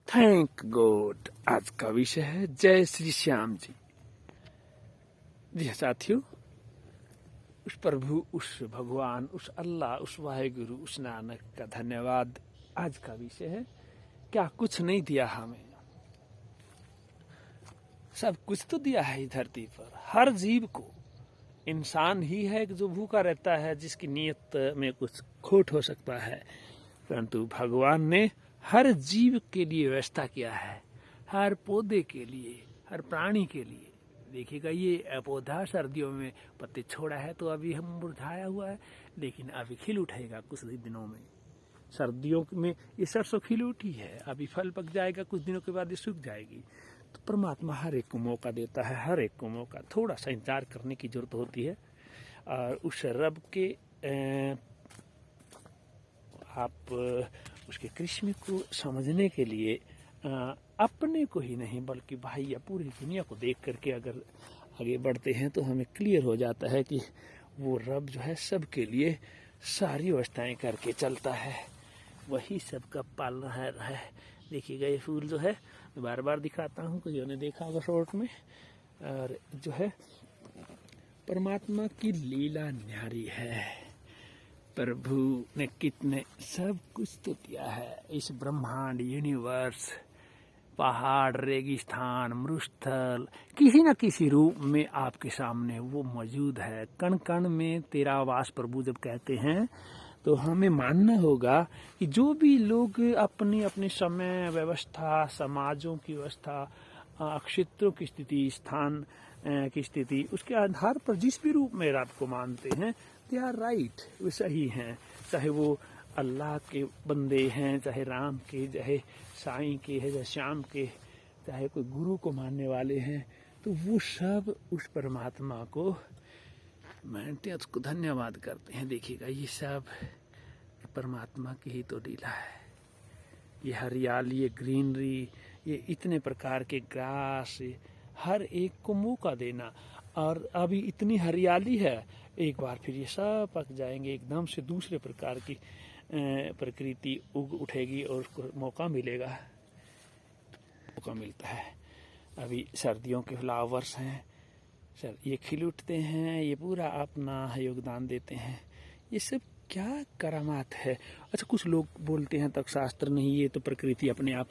Thank God. आज का विषय है जय श्री श्याम जी। जी साथियों, उस प्रभु, उस भगवान, उस अल्लाह, उस वाहेगुरु, उस नानक का धन्यवाद। आज का विषय है क्या कुछ नहीं दिया हमें, सब कुछ तो दिया है इस धरती पर। हर जीव को, इंसान ही है जो भूखा रहता है, जिसकी नीयत में कुछ खोट हो सकता है, परंतु भगवान ने हर जीव के लिए व्यवस्था किया है, हर पौधे के लिए, हर प्राणी के लिए। देखिएगा, ये पौधा सर्दियों में पत्ते छोड़ा है तो अभी हम मुरझाया हुआ है, लेकिन अभी खिल उठेगा कुछ दिनों में। सर्दियों में ये सरसों खिल उठी है, अभी फल पक जाएगा, कुछ दिनों के बाद ये सूख जाएगी। तो परमात्मा हर एक को मौका देता है, हर एक को मौका, थोड़ा सा इंतजार करने की जरूरत होती है। और उस रब के आप उसके कृष्ण को समझने के लिए अपने को ही नहीं बल्कि भाई या पूरी दुनिया को देख करके अगर आगे बढ़ते हैं तो हमें क्लियर हो जाता है कि वो रब जो है सबके लिए सारी व्यवस्थाएं करके चलता है, वही सबका पालना है। देखिएगा, ये फूल जो है मैं बार बार दिखाता हूँ, कोई ने देखा होगा शॉर्ट में। और जो है परमात्मा की लीला न्यारी है। प्रभु ने कितने सब कुछ तो दिया है, इस ब्रह्मांड, यूनिवर्स, पहाड़, रेगिस्तान, मरुस्थल, किसी न किसी रूप में आपके सामने वो मौजूद है। कण कण में तेरा वास प्रभु जब कहते हैं तो हमें मानना होगा कि जो भी लोग अपनी अपने समय व्यवस्था, समाजों की व्यवस्था, क्षेत्रों की स्थिति, स्थान की स्थिति, उसके आधार पर जिस भी रूप में रब को मानते हैं, दे आर राइट, वे सही हैं। चाहे वो अल्लाह के बंदे हैं, चाहे राम के, चाहे साईं के है, चाहे श्याम के, चाहे कोई गुरु को मानने वाले हैं, तो वो सब उस परमात्मा को मानते हैं, उसको धन्यवाद करते हैं। देखिएगा, ये सब परमात्मा की ही तो लीला है। ये हरियाली, ये ग्रीनरी, ये इतने प्रकार के ग्रास, हर एक को मौका देना। और अभी इतनी हरियाली है, एक बार फिर ये सब पक जाएंगे, एकदम से दूसरे प्रकार की प्रकृति उग उठेगी और उसको मौका मिलेगा, मौका मिलता है। अभी सर्दियों के फ्लावर्स हैं सर, ये खिल उठते हैं, ये पूरा अपना योगदान देते हैं। ये सब क्या करामात है। अच्छा, कुछ लोग बोलते हैं तक शास्त्र नहीं, ये तो प्रकृति अपने आप।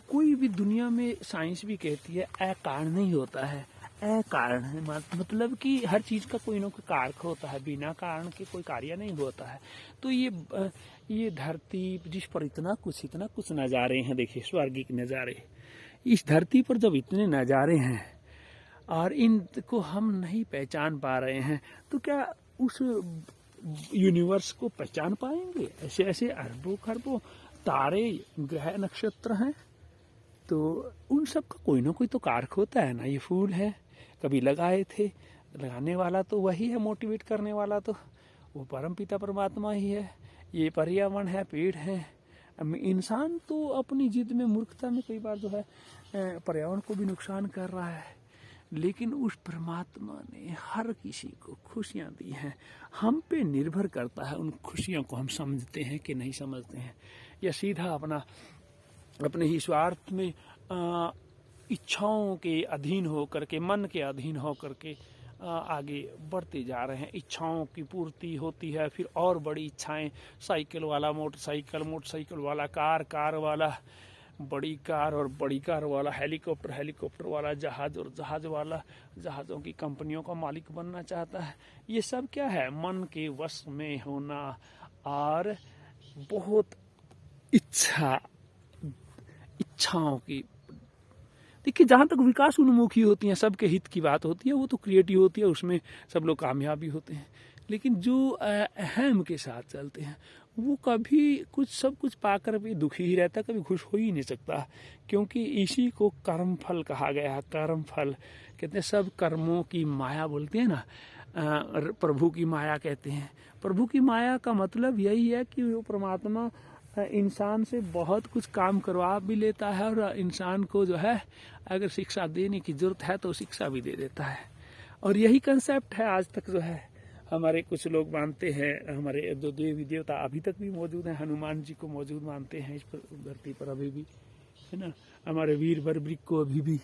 कोई भी दुनिया में साइंस भी कहती है अकारण नहीं होता है, अकारण है, मतलब कि हर चीज का कोई ना कोई कारक होता है, बिना कारण के कोई कार्य नहीं होता है। तो ये धरती जिस पर इतना कुछ नजारे हैं, देखिए स्वर्गिक नजारे, इस धरती पर जब इतने नजारे हैं और इनको हम नहीं पहचान पा रहे हैं, तो क्या उस यूनिवर्स को पहचान पाएंगे? ऐसे ऐसे अरबों खरबों तारे, ग्रह, नक्षत्र हैं, तो उन सब का कोई ना कोई तो कारक होता है ना। ये फूल है, कभी लगाए थे, लगाने वाला तो वही है, मोटिवेट करने वाला तो वो परमपिता परमात्मा ही है। ये पर्यावरण है, पेड़ है। इंसान तो अपनी जिद में, मूर्खता में कई बार जो है पर्यावरण को भी नुकसान कर रहा है, लेकिन उस परमात्मा ने हर किसी को खुशियां दी हैं। हम पे निर्भर करता है उन खुशियों को हम समझते हैं कि नहीं समझते हैं, या सीधा अपने ही स्वार्थ में इच्छाओं के अधीन होकर के, मन के अधीन होकर के आगे बढ़ते जा रहे हैं। इच्छाओं की पूर्ति होती है, फिर और बड़ी इच्छाएं, साइकिल वाला मोटरसाइकिल, मोटरसाइकिल वाला कार, कार वाला बड़ी कार, और बड़ी कार वाला हेलीकॉप्टर, हेलीकॉप्टर वाला जहाज, और जहाज वाला जहाज़ों की कंपनियों का मालिक बनना चाहता है। ये सब क्या है? मन के वश में होना और बहुत इच्छाओं की। देखिए, जहां तक विकास उन्मुखी होती हैं, सबके हित की बात होती है, वो तो क्रिएटिव होती है, उसमें सब लोग कामयाबी होते हैं। लेकिन जो अहम के साथ चलते हैं, वो कभी सब कुछ पाकर भी दुखी ही रहता, कभी खुश हो ही नहीं सकता, क्योंकि इसी को कर्म फल कहा गया है। कर्म फल कहते हैं, सब कर्मों की माया बोलते हैं ना, प्रभु की माया कहते हैं। प्रभु की माया का मतलब यही है कि वो परमात्मा इंसान से बहुत कुछ काम करवा भी लेता है, और इंसान को जो है अगर शिक्षा देने की जरूरत है तो शिक्षा भी दे देता है। और यही कंसेप्ट है आज तक जो है हमारे कुछ लोग मानते हैं। हमारे जो देवी देवता अभी तक भी मौजूद हैं, हनुमान जी को मौजूद मानते हैं इस धरती पर अभी भी। है ना। हमारे वीर बर्बरिक को अभी भी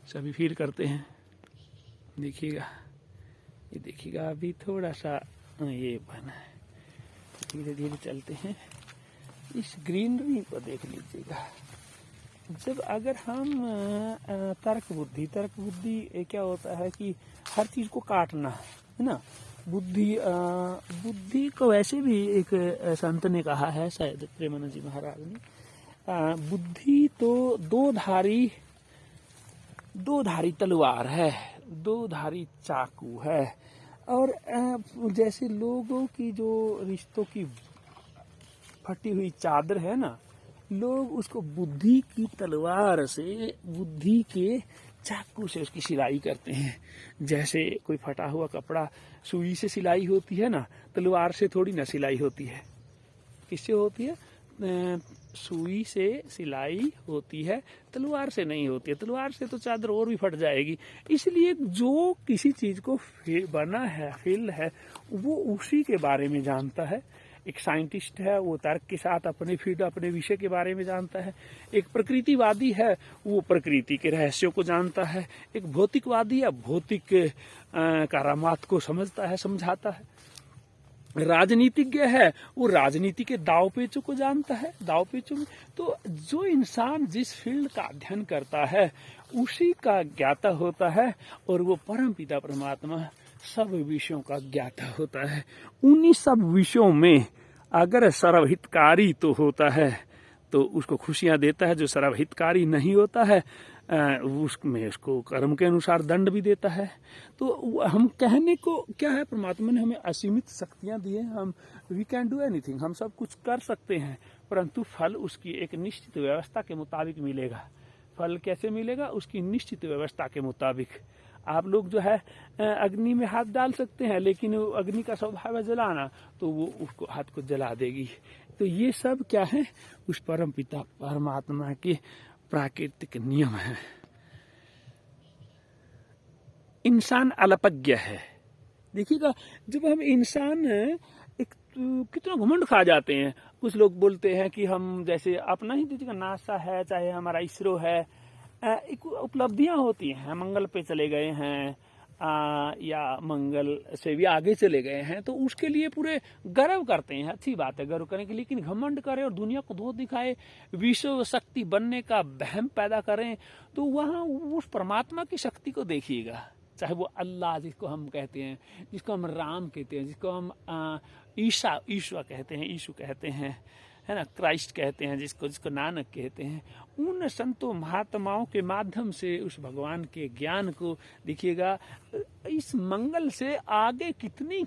सभी फील करते हैं। देखिएगा, ये देखिएगा अभी थोड़ा सा ये बना है, धीरे धीरे चलते हैं। इस ग्रीनरी को देख लीजिएगा। जब अगर हम तर्क बुद्धि क्या होता है कि हर चीज को काटना, है ना। बुद्धि को वैसे भी एक संत ने कहा है, शायद प्रेमानंद जी महाराज ने, बुद्धि तो दो धारी तलवार है, दो धारी चाकू है। और जैसे लोगों की जो रिश्तों की फटी हुई चादर है ना, लोग उसको बुद्धि की तलवार से, बुद्धि के चाकू से उसकी सिलाई करते हैं। जैसे कोई फटा हुआ कपड़ा सुई से सिलाई होती है ना, तलवार से थोड़ी ना सिलाई होती है। किससे होती है? सुई से सिलाई होती है, तलवार से नहीं होती है। तलवार से तो चादर और भी फट जाएगी। इसलिए जो किसी चीज को बना है, फील्ड है, वो उसी के बारे में जानता है। एक साइंटिस्ट है, वो तर्क के साथ अपने फील्ड, अपने विषय के बारे में जानता है। एक प्रकृतिवादी है, वो प्रकृति के रहस्यों को जानता है। एक भौतिकवादी है, भौतिक करामात को समझता है, समझाता है। राजनीतिज्ञ है, वो राजनीति के दाव पेचों को जानता है, दाव पेचों में। तो जो इंसान जिस फील्ड का अध्ययन करता है उसी का ज्ञाता होता है, और वो परम पिता परमात्मा सब विषयों का ज्ञाता होता है। उन्हीं सब विषयों में अगर सर्वहितकारी तो होता है तो उसको खुशियां देता है, जो सर्वहितकारी नहीं होता है उसमें उसको कर्म के अनुसार दंड भी देता है। तो हम कहने को क्या है, परमात्मा ने हमें असीमित शक्तियां दी है, हम वी कैन डू एनीथिंग, हम सब कुछ कर सकते हैं, परंतु फल उसकी एक निश्चित व्यवस्था के मुताबिक मिलेगा। फल कैसे मिलेगा? उसकी निश्चित व्यवस्था के मुताबिक। आप लोग जो है अग्नि में हाथ डाल सकते हैं, लेकिन अग्नि का स्वभाव है जलाना, तो वो उसको हाथ को जला देगी। तो ये सब क्या है? उस परम पिता परमात्मा के प्राकृतिक नियम है। इंसान अल्पज्ञ है। देखिएगा, जब हम इंसान एक कितना घमंड खा जाते हैं। कुछ लोग बोलते हैं कि हम, जैसे अपना ही देखिएगा, नासा है, चाहे हमारा इसरो है, एक उपलब्धियां होती हैं, मंगल पे चले गए हैं या मंगल से भी आगे चले गए हैं, तो उसके लिए पूरे गर्व करते हैं। अच्छी बात है गर्व करने की, लेकिन घमंड करें और दुनिया को धो दिखाए, विश्व शक्ति बनने का वहम पैदा करें, तो वहां उस परमात्मा की शक्ति को देखिएगा। चाहे वो अल्लाह जिसको हम कहते हैं, जिसको हम राम कहते हैं, जिसको हम ईश्वर कहते हैं, यीशु कहते हैं, है ना, क्राइस्ट कहते हैं, जिसको नानक कहते हैं, उन संतों महात्माओं के माध्यम से उस भगवान के ज्ञान को देखिएगा। इस मंगल से आगे कितनी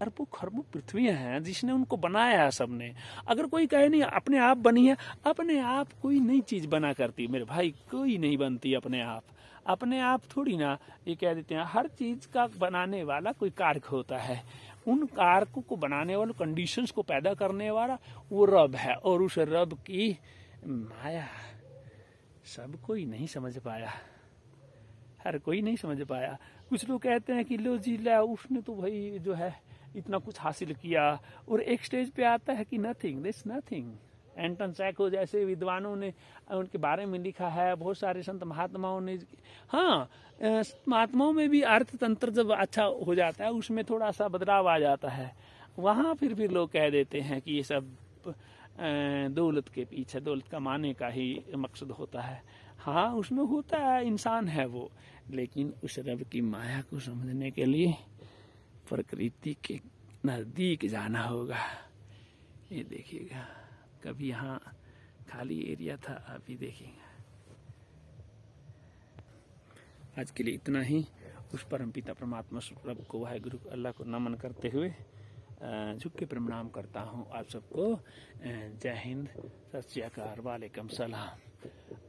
अरबों खरबों पृथ्वियां हैं जिसने उनको बनाया है सबने। अगर कोई कहे नहीं अपने आप बनी है, अपने आप कोई नई चीज बना करती मेरे भाई, कोई नहीं बनती अपने आप। अपने आप थोड़ी ना, ये कह देते हैं हर चीज का बनाने वाला कोई कारक होता है। उन कारकों को बनाने वाले, कंडीशंस को पैदा करने वाला वो रब है, और उस रब की माया सब कोई नहीं समझ पाया, हर कोई नहीं समझ पाया। कुछ लोग कहते हैं कि लो जी ला, उसने तो भाई जो है इतना कुछ हासिल किया, और एक स्टेज पे आता है कि nothing, this nothing. Anton psycho जैसे विद्वानों ने उनके बारे में लिखा है, बहुत सारे संत महात्माओं ने। हाँ, महात्माओं में भी अर्थतंत्र जब अच्छा हो जाता है, उसमें थोड़ा सा बदलाव आ जाता है, वहाँ फिर लोग कह देते हैं कि ये सब दौलत के पीछे, दौलत कमाने का ही मकसद होता है। हाँ, उसमें होता है, इंसान है वो, लेकिन उस रब की माया को समझने के लिए प्रकृति के नजदीक जाना होगा। ये देखिएगा, कभी यहाँ खाली एरिया था, अभी देखेंगे। आज के लिए इतना ही। उस परम पिता परमात्मा रब को, वाहेगुरु अल्लाह को नमन करते हुए झुक के प्रणाम करता हूँ आप सबको। जय हिंद, सत श्री अकाल, वालेकुम सलाम।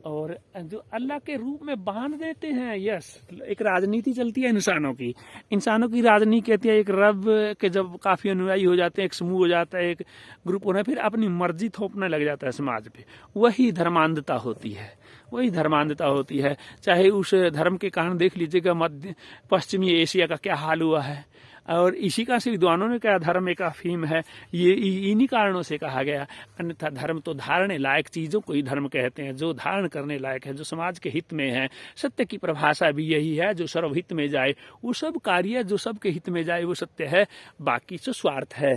और जो अल्लाह के रूप में बांध देते हैं, यस, एक राजनीति चलती है इंसानों की राजनीति कहती है। एक रब के जब काफी अनुयायी हो जाते हैं, एक समूह हो जाता है, एक ग्रुप होना, फिर अपनी मर्जी थोपने लग जाता है समाज पे। वही धर्मांधता होती है, वही धर्मांधता होती है। चाहे उस धर्म के कारण देख लीजिएगा मध्य पश्चिमी एशिया का क्या हाल हुआ है। और इसी का से विद्वानों ने कहा धर्म एक अफीम है, ये इन्हीं कारणों से कहा गया। अन्यथा धर्म तो धारणे लायक चीज़ों को ही धर्म कहते हैं, जो धारण करने लायक है, जो समाज के हित में है। सत्य की परिभाषा भी यही है, जो सर्वहित में जाए वो सब कार्य, जो सबके हित में जाए वो सत्य है, बाकी से स्वार्थ है।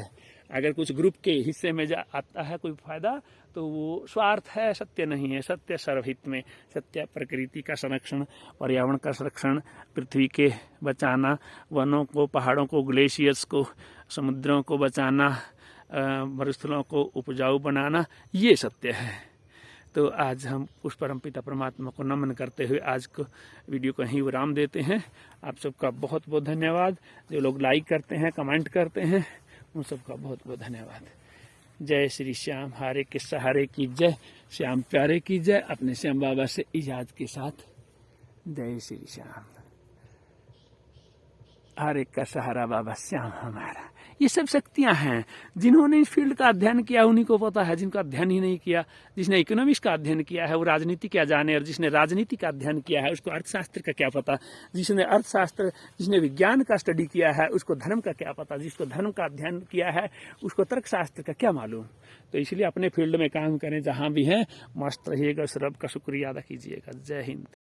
अगर कुछ ग्रुप के हिस्से में आता है कोई फायदा तो वो स्वार्थ है, सत्य नहीं है। सत्य सर्वहित में, सत्य प्रकृति का संरक्षण, पर्यावरण का संरक्षण, पृथ्वी के बचाना, वनों को, पहाड़ों को, ग्लेशियर्स को, समुद्रों को बचाना, मरुस्थलों को उपजाऊ बनाना, ये सत्य है। तो आज हम उस परमपिता परमात्मा को नमन करते हुए आज को वीडियो को यहीं विराम देते हैं। आप सबका बहुत बहुत धन्यवाद। जो लोग लाइक करते हैं, कमेंट करते हैं, उन सबका बहुत बहुत धन्यवाद। जय श्री श्याम, हारे के सहारे की जय, श्याम प्यारे की जय। अपने श्याम बाबा से इजाज़त के साथ जय श्री श्याम। हारे का सहारा बाबा श्याम हमारा। ये सब शक्तियां हैं। जिन्होंने इस फील्ड का अध्ययन किया उन्हीं को पता है, जिनका अध्ययन ही नहीं किया, जिसने इकोनॉमिक्स का अध्ययन किया है वो राजनीति क्या जाने, और जिसने राजनीति का अध्ययन किया है उसको अर्थशास्त्र का क्या पता, जिसने अर्थशास्त्र, जिसने विज्ञान का स्टडी किया है उसको धर्म का क्या पता, जिसको धर्म का अध्ययन किया है उसको तर्कशास्त्र का क्या मालूम। तो इसलिए अपने फील्ड में काम करें, जहाँ भी हैं मस्त रहिएगा, सबका शुक्रिया अदा कीजिएगा। जय हिंद।